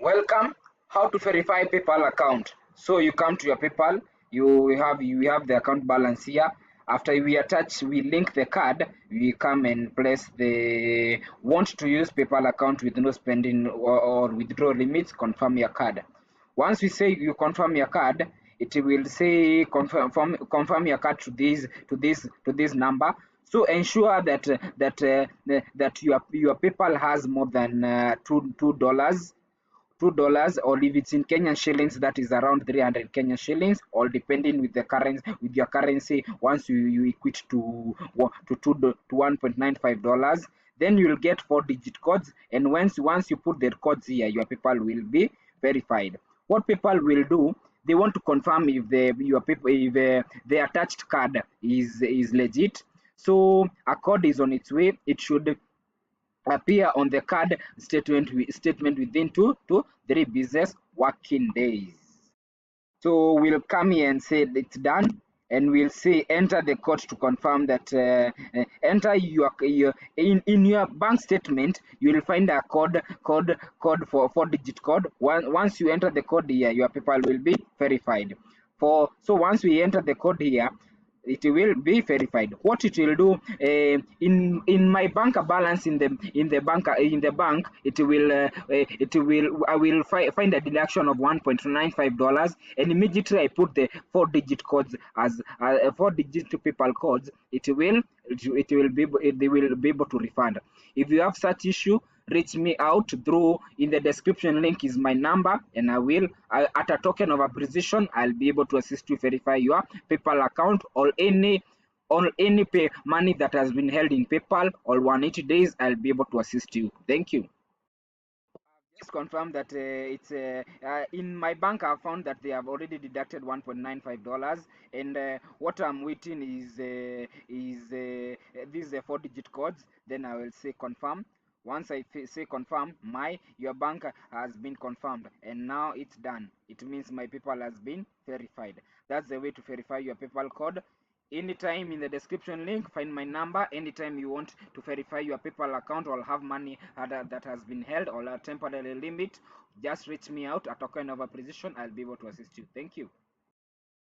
Welcome. How to verify PayPal account? So you come to your PayPal. You have the account balance here. After we link the card. We come and place the want to use PayPal account with no spending or withdraw limits. Confirm your card. Once we say you confirm your card, it will say confirm your card to this number. So ensure that your PayPal has more than $2, or if it's in Kenyan shillings, that is around 300 Kenyan shillings, or depending with the currency, with your currency. Once you equate to 1.95 dollars, then you'll get 4-digit codes, and once you put the codes here, your PayPal will be verified. What PayPal will do, they want to confirm if the attached card is legit. So a code is on its way. It should appear on the card statement within 2 to 3 business working days. So we'll come here and say it's done, and we'll say enter the code to confirm that enter your in your bank statement. You will find a code for 4-digit code. Once you enter the code here, your PayPal will be verified. So once we enter the code here, it will be verified. What it will do, in my bank balance in the bank, I will find a deduction of $1.95, and immediately I put the 4-digit codes as 4-digit PayPal codes. They will be able to refund. If you have such issue, reach me out through, in the description link is my number, and at a token of appreciation, I'll be able to assist you verify your PayPal account, or any pay money that has been held in PayPal or 180 days. I'll be able to assist you. Thank you. Just confirm that it's in my bank. I found that they have already deducted $1.95, and what I'm waiting is 4-digit codes. Then I will say confirm. Once I say confirm, your bank has been confirmed, and now it's done. It means my PayPal has been verified. That's the way to verify your PayPal code. Anytime, in the description link, find my number. Anytime you want to verify your PayPal account or have money that has been held or a temporary limit, just reach me out at a kind of a position. I'll be able to assist you. Thank you.